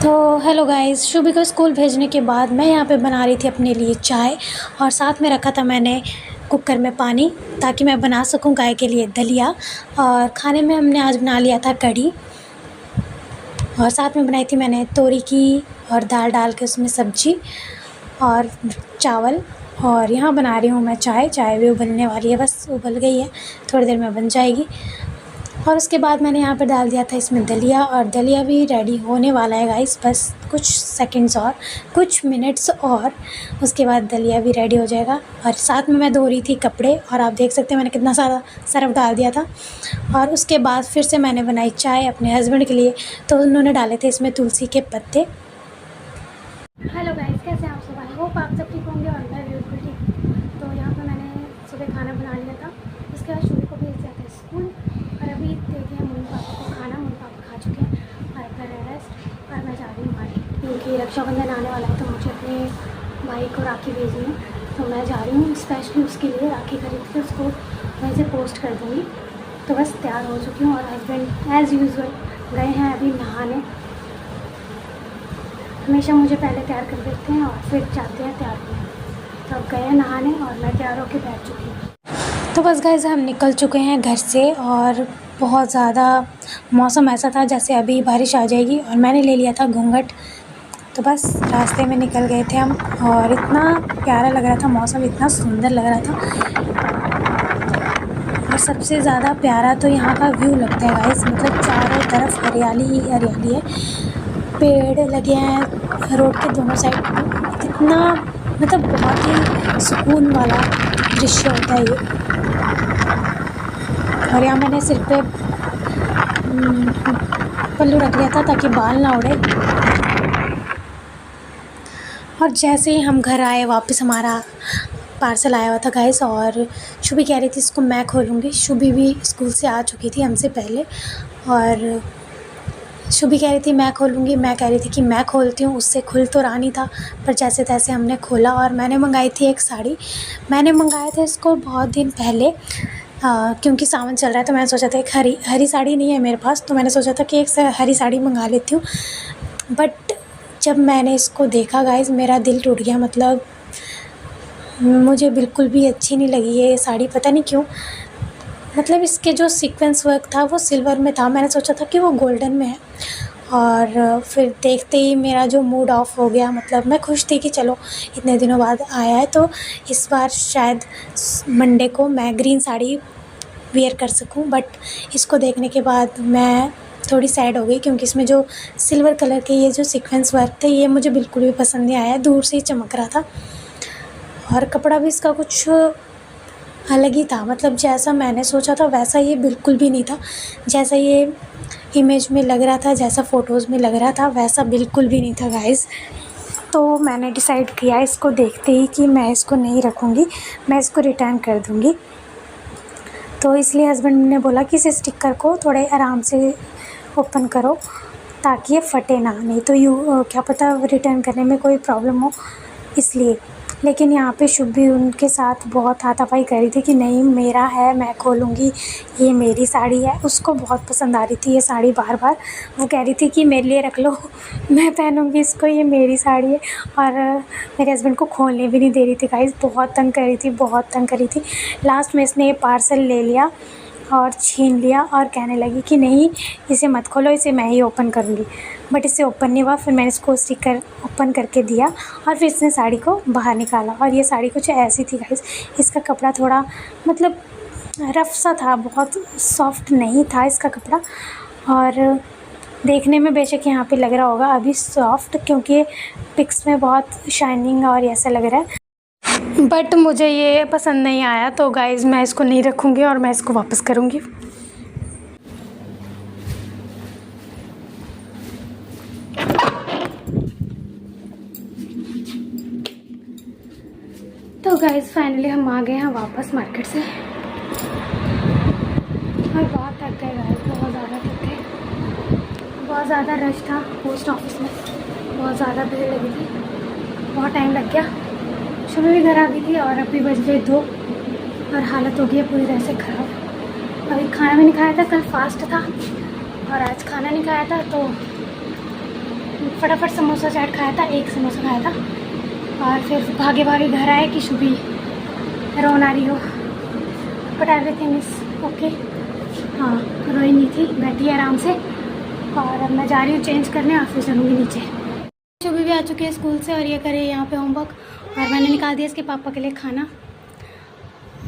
तो hello guys, Shubhi को school भेजने के बाद मैं यहाँ पे बना रही थी अपने लिए चाय और साथ में रखा था मैंने कुकर में पानी ताकि मैं बना सकूँ गाय के लिए दलिया। और खाने में हमने आज बना लिया था कढ़ी और साथ में बनाई थी मैंने तोरी की और दाल डाल के उसमें सब्जी और चावल। और यहाँ बना रही हूँ मैं चाय भी उबलने वाली है, बस उबल गई है, थोड़ी देर में बन जाएगी। और उसके बाद मैंने यहाँ पर डाल दिया था इसमें दलिया और दलिया भी रेडी होने वाला है गाइस, बस कुछ सेकंड्स और कुछ मिनट्स और उसके बाद दलिया भी रेडी हो जाएगा। और साथ में मैं धो रही थी कपड़े और आप देख सकते हैं मैंने कितना सारा सर्फ डाल दिया था। और उसके बाद फिर से मैंने बनाई चाय अपने हस्बैंड के लिए, तो उन्होंने डाले थे इसमें तुलसी के पत्ते। हेलो गाइस, कैसे हैं आप सब? आई होप आप सब ठीक होंगे और मैं बिल्कुल ठीक। तो यहाँ पर मैंने सुबह खाना बना लिया था, उसके बाद शुरू को भेज दिया था स्कूल। और अभी देखिए मम्मी पापा को खाना, मम्मी पापा खा चुके हैं और कर रहे रेस्ट। और मैं जा रही हूँ भाई, क्योंकि रक्षाबंधन आने वाला है तो मुझे अपने भाई को राखी भेजनी है, तो मैं जा रही हूँ स्पेशली उसके लिए राखी खरीद के उसको वहीं से पोस्ट कर दूँगी। तो बस तैयार हो चुकी हूँ और हस्बैंड एज़ यूज़ुअल गए हैं अभी नहाने। हमेशा मुझे पहले तैयार कर देते हैं और फिर जाते हैं तैयार होने। तो अब गए हैं नहाने और मैं तैयार होकर बैठ चुकी हूँ। तो बस गाइस हम निकल चुके हैं घर से और बहुत ज़्यादा मौसम ऐसा था जैसे अभी बारिश आ जाएगी और मैंने ले लिया था घूंघट। तो बस रास्ते में निकल गए थे हम और इतना प्यारा लग रहा था मौसम, इतना सुंदर लग रहा था। और सबसे ज़्यादा प्यारा तो यहाँ का व्यू लगता है गाइस, मतलब चारों तरफ हरियाली ही हरियाली है, पेड़ लगे हैं रोड के दोनों साइड। इतना मतलब बहुत ही सुकून वाला दृश्य होता है ये। और यहाँ मैंने सिर पे पल्लू रख लिया था ताकि बाल ना उड़े। और जैसे ही हम घर आए वापस हमारा पार्सल आया हुआ था गाइस और शुभी कह रही थी इसको मैं खोलूँगी। शुभी भी स्कूल से आ चुकी थी हमसे पहले और शुभी कह रही थी मैं खोलूँगी, मैं कह रही थी कि मैं खोलती हूँ। उससे खुल तो रहा नहीं था पर जैसे तैसे हमने खोला। और मैंने मंगाई थी एक साड़ी, मैंने मंगाया था इसको बहुत दिन पहले क्योंकि सावन चल रहा है तो मैंने सोचा था एक हरी साड़ी नहीं है मेरे पास, तो मैंने सोचा था कि एक हरी साड़ी मंगा लेती हूँ। बट जब मैंने इसको देखा गाइस मेरा दिल टूट गया, मतलब मुझे बिल्कुल भी अच्छी नहीं लगी ये साड़ी, पता नहीं क्यों। मतलब इसके जो सीक्वेंस वर्क था वो सिल्वर में था, मैंने सोचा था कि वो गोल्डन में है। और फिर देखते ही मेरा जो मूड ऑफ हो गया, मतलब मैं खुश थी कि चलो इतने दिनों बाद आया है तो इस बार शायद मंडे को मैं ग्रीन साड़ी वेयर कर सकूं। बट इसको देखने के बाद मैं थोड़ी सैड हो गई क्योंकि इसमें जो सिल्वर कलर के ये जो सीक्वेंस वर्क थे ये मुझे बिल्कुल भी पसंद नहीं आया, दूर से ही चमक रहा था। और कपड़ा भी इसका कुछ अलग ही था, मतलब जैसा मैंने सोचा था वैसा ये बिल्कुल भी नहीं था। जैसा ये इमेज में लग रहा था, जैसा फ़ोटोज़ में लग रहा था वैसा बिल्कुल भी नहीं था गाइस। तो मैंने डिसाइड किया इसको देखते ही कि मैं इसको नहीं रखूँगी, मैं इसको रिटर्न कर दूँगी। तो इसलिए हस्बैंड ने बोला कि इस स्टिकर को थोड़े आराम से ओपन करो ताकि ये फटे ना, नहीं तो क्या पता रिटर्न करने में कोई प्रॉब्लम हो इसलिए। लेकिन यहाँ पे शुभी उनके साथ बहुत हाथापाई कर रही थी कि नहीं मेरा है, मैं खोलूँगी, ये मेरी साड़ी है। उसको बहुत पसंद आ रही थी ये साड़ी, बार बार वो कह रही थी कि मेरे लिए रख लो, मैं पहनूँगी इसको, ये मेरी साड़ी है। और मेरे हस्बैंड को खोलने भी नहीं दे रही थी गाइस, बहुत तंग कर रही थी, बहुत तंग कर रही थी। लास्ट में इसने ये पार्सल ले लिया और छीन लिया और कहने लगी कि नहीं इसे मत खोलो, इसे मैं ही ओपन करूँगी। बट इसे ओपन नहीं हुआ, फिर मैंने इसको स्टिकर ओपन करके दिया और फिर इसने साड़ी को बाहर निकाला। और ये साड़ी कुछ ऐसी थी गाइस, इसका कपड़ा थोड़ा मतलब रफ़ सा था, बहुत सॉफ्ट नहीं था इसका कपड़ा। और देखने में बेशक यहाँ पे लग रहा होगा अभी सॉफ्ट, क्योंकि पिक्स में बहुत शाइनिंग और ऐसा लग रहा है, बट मुझे ये पसंद नहीं आया। तो गाइज़ मैं इसको नहीं रखूँगी और मैं इसको वापस करूँगी। तो गाइज़ फाइनली हम आ गए हैं वापस मार्केट से और बहुत थक गए गाइज़, बहुत ज़्यादा थक गए। बहुत ज़्यादा रश था पोस्ट ऑफिस में, बहुत ज़्यादा भीड़ लगी थी, बहुत टाइम लग गया। शुरू भी घर आ गई थी और अभी बज गए 2 और हालत हो गई है पूरी तरह से ख़राब। अभी खाना भी नहीं खाया था, कल फास्ट था और आज खाना नहीं खाया था तो फटाफट समोसा चाट खाया था, एक समोसा खाया था और फिर भागे भागे घर आए कि शुभी रोन आ रही हो, बट एवरीथिंग इज़ ओके। हाँ, रोई नहीं थी, बैठी है आराम से। और अब मैं जा रही हूँ चेंज करने और फिर चलूँगी नीचे। शुभी भी आ चुके हैं स्कूल से और ये करे यहाँ पे होमवर्क, और मैंने निकाल दिया इसके पापा के लिए खाना।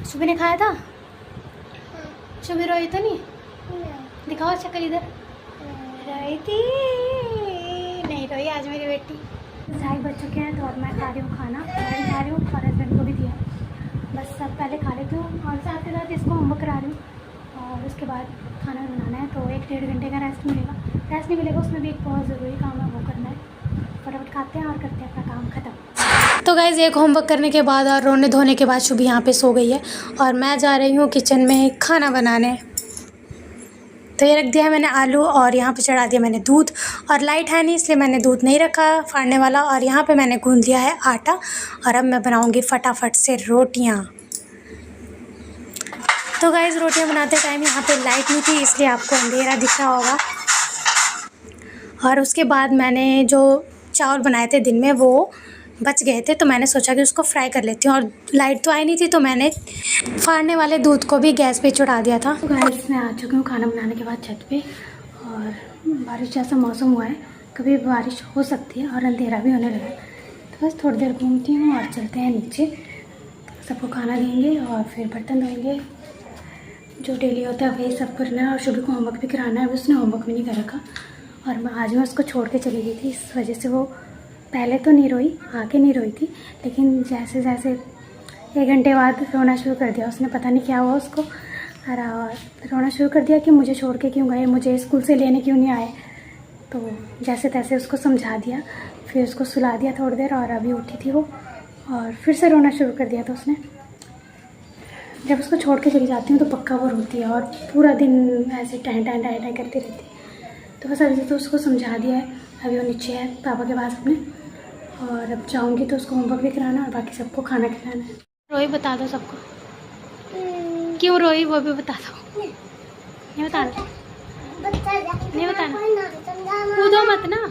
शुभी ने खाया था? शुभी रोई तो नहीं? दिखाओ शक्ल इधर। रोई थी? नहीं रोई आज मेरी बेटी। 2:30 बज चुके हैं तो अब मैं खा रही हूँ खाना, मैं खा रही हूँ और हस्बैंड को भी दिया। बस सब पहले खा लेती हूँ और साथ के साथ इसको होमवर्क करा रही हूँ और उसके बाद खाना बनाना है। तो 1-1.5 घंटे का रेस्ट मिलेगा। रेस्ट नहीं मिलेगा, उसमें भी एक बहुत ज़रूरी काम है, वो करना है। फटाफट खाते हैं और करते हैं अपना काम ख़त्म। तो गाइज़ एक होमवर्क करने के बाद और रोने धोने के बाद शुभी यहाँ पे सो गई है और मैं जा रही हूँ किचन में खाना बनाने। तो ये रख दिया है मैंने आलू और यहाँ पे चढ़ा दिया मैंने दूध, और लाइट है नहीं इसलिए मैंने दूध नहीं रखा फाड़ने वाला। और यहाँ पे मैंने गूंद लिया है आटा और अब मैं बनाऊँगी फटाफट से रोटियाँ। तो गाइज़ रोटियाँ बनाते टाइम यहाँ पे लाइट नहीं थी इसलिए आपको अंधेरा दिख रहा होगा। और उसके बाद मैंने जो चावल बनाए थे दिन में वो बच गए थे तो मैंने सोचा कि उसको फ्राई कर लेती हूँ, और लाइट तो आई नहीं थी तो मैंने फाड़ने वाले दूध को भी गैस पे चढ़ा दिया था। तो गाइस मैं आ चुकी हूँ खाना बनाने के बाद छत पे, और बारिश जैसा मौसम हुआ है, कभी बारिश हो सकती है और अंधेरा भी होने लगा है। तो बस थोड़ी देर घूमती हूँ और चलते हैं नीचे, सबको खाना देंगे और फिर बर्तन धोएंगे, जो डेली होता है वही सब करना है। और शुभी को होमवर्क भी कराना है, उसने होमवर्क भी नहीं कर रखा और मैं आज उसको छोड़ के चली गई थी, इस वजह से वो पहले तो नहीं रोई, आके नहीं रोई थी, लेकिन जैसे जैसे 1 घंटे बाद रोना शुरू कर दिया उसने, पता नहीं क्या हुआ उसको, और रोना शुरू कर दिया कि मुझे छोड़ के क्यों गए, मुझे स्कूल से लेने क्यों नहीं आए। तो जैसे तैसे उसको समझा दिया, फिर उसको सुला दिया थोड़ी देर, और अभी उठी थी वो और फिर से रोना शुरू कर दिया। तो उसने, जब उसको छोड़ के चली जाती हूँ तो पक्का वो रोती है और पूरा दिन ऐसे टाइ टाइ टाइ टाइ करती रहती है। तो बस अभी तो उसको समझा दिया है, अभी वो नीचे है पापा के पास अपने, और अब जाऊंगी तो उसको होमवर्क भी कराना और बाकी सबको खाना खिलाना है। रोई बता दो सबको, क्यों रोई वो भी बता दो। नहीं बताना, नहीं बताना, कूदो मत ना।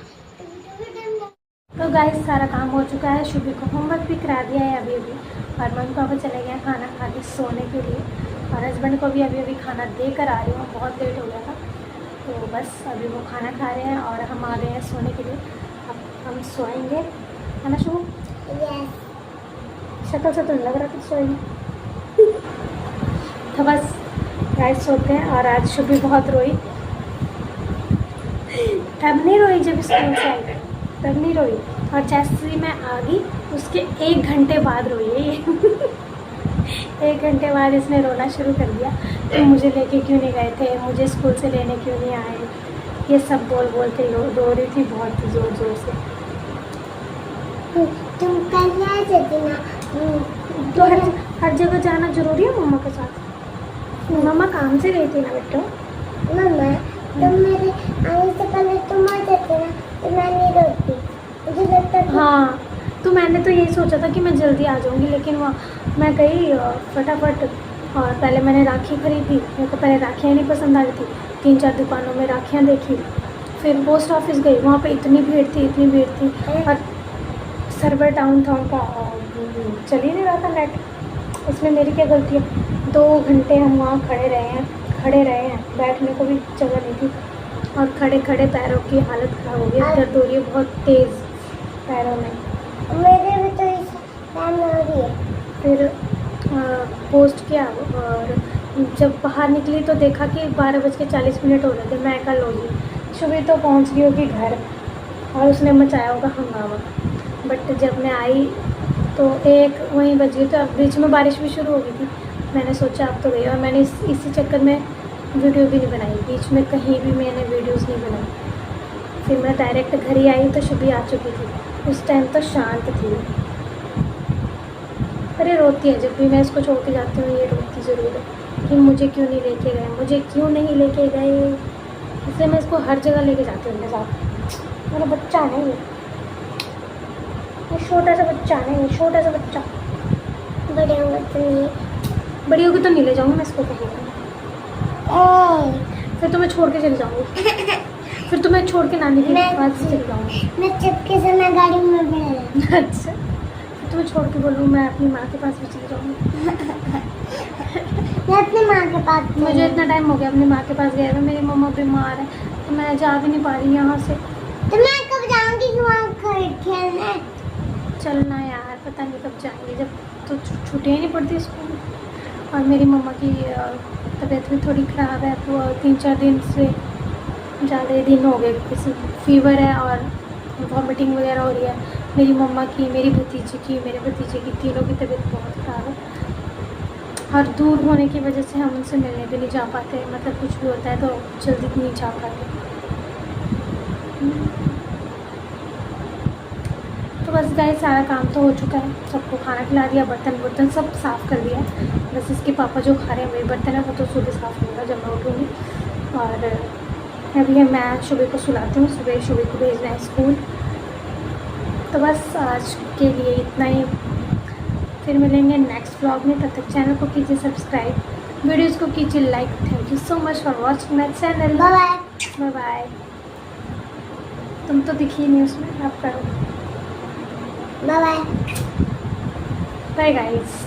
तो गाइस सारा काम हो चुका है, शुभी को होमवर्क भी करा दिया है अभी और मम्मी पापा चले गए खाना खा के सोने के लिए, और हस्बैंड को भी अभी खाना दे कर आ रही हूँ, बहुत लेट हो गया था। तो बस अभी वो खाना खा रहे हैं और हम आ गए हैं सोने के लिए। अब हम सोएंगे, है ना शुभ? शक्ल से तो नहीं लग रहा कि सोएंगे। तो बस गाइस सोते हैं। और आज शुभी बहुत रोई, तब नहीं रोई जब स्कूल से आई, तब नहीं रोई, और जैसे ही मैं आ गई उसके 1 घंटे बाद रोई है ये। 1 घंटे बाद इसने रोना शुरू कर दिया कि मुझे लेके क्यों नहीं गए थे, मुझे स्कूल से लेने क्यों नहीं आए, ये सब बोल बोल के रो रही थी बहुत ज़ोर ज़ोर से। तुम कल आ जाती ना, तो हर जगह जाना ज़रूरी है मम्मा के साथ? मम्मा काम से गई थी ना बेटा। मम्मा तुम मेरे आने से पहले तुम आ जाते ना तो मैं नहीं रोती, मुझे लगता था। हाँ, तो मैंने तो यही सोचा था कि मैं जल्दी आ जाऊंगी, लेकिन वहाँ मैं गई फटाफट, और पहले मैंने राखी खरीदी, मेरे को पहले राखियाँ नहीं पसंद आ रही थी, 3-4 दुकानों में राखियाँ देखी, फिर पोस्ट ऑफिस गई, वहाँ पे इतनी भीड़ थी और सर्वर डाउन था उनका, चल ही नहीं रहा था नेट। इसमें मेरी क्या गलती है? 2 घंटे हम वहाँ खड़े रहे हैं, बैठने को भी जगह नहीं थी, और खड़े खड़े पैरों की हालत ख़राब हो गई, दर्द हो रही है बहुत तेज़ पैरों में। मेरे भी तो इस टाइम हो रही है। फिर पोस्ट किया और जब बाहर निकली तो देखा कि 12:40 हो रहे थे। मैं कल होगी शुभी तो पहुंच गई होगी घर और उसने मचाया होगा हंगामा, बट जब मैं आई तो 1 वहीं बजी, तो अब बीच में बारिश भी शुरू हो गई थी। मैंने सोचा अब तो गई, और मैंने इसी चक्कर में वीडियो भी नहीं बनाई, बीच में कहीं भी मैंने वीडियोस नहीं बनाई। फिर मैं डायरेक्ट घर ही आई तो शुभी आ चुकी थी, उस टाइम तो शांत थी। पर ये रोती है, जब भी मैं इसको छोड़ के जाती हूँ ये रोती ज़रूर है कि मुझे क्यों नहीं लेके गए, मुझे क्यों नहीं लेके गए। इसलिए मैं इसको हर जगह लेके जाती हूँ अपने साथ। मेरा बच्चा नहीं है, ये छोटा सा बच्चा नहीं है, छोटा सा बच्चा। बड़े होंगे तो नहीं, बड़ी होगी तो नहीं ले जाऊँगी मैं इसको कहीं, फिर तो मैं छोड़ के चली जाऊँगी। फिर तो मैं छोड़ के नानी के मैं- पास चली जाऊँगी। मैं चुपके से मैं गाड़ी में बैठा अच्छा, फिर तो मैं छोड़ के बोलूँ मैं अपनी माँ के पास भी चली जाऊँगी। मैं अपनी माँ के पास मुझे इतना टाइम हो गया अपनी माँ के पास गए हुए, मेरी मम्मा बीमार है तो मैं जा भी नहीं पा रही यहाँ से। तो मैं कब जाऊंगी वहाँ खेलने? चलना यार, पता नहीं कब जाएंगे, जब तो छुट्टियाँ ही नहीं पड़ती स्कूल में। और मेरी मम्मा की तबीयत भी थोड़ी ख़राब है, तो 3-4 दिन से ज़्यादा दिन हो गए, किसी फीवर है और वॉमिटिंग वगैरह हो रही है। मेरी मम्मा की, मेरी भतीजी की, मेरे भतीजे की, तीनों की तबीयत बहुत ख़राब है। और दूर होने की वजह से हम उनसे मिलने भी नहीं जा पाते, मतलब कुछ भी होता है तो जल्दी नहीं जा पाते। तो बस गाइस सारा काम तो हो चुका है, सबको खाना खिला दिया, बर्तन सब साफ़ कर दिया। बस इसके पापा जो खा रहे हैं वही बर्तन है, वो तो सुबह साफ़ होगा जब मैं उठूँगी। और अभी मैं शुभी को सुलाती हूँ, सुबह शुभी को भेजना है स्कूल। तो बस आज के लिए इतना ही, फिर मिलेंगे नेक्स्ट व्लॉग में। तब तक चैनल को कीजिए सब्सक्राइब, वीडियोज़ को कीजिए like. Thank you so much for watching my channel. Bye bye. Bye bye. तुम तो दिखी नहीं उसमें, आप करो। Bye bye. Bye guys.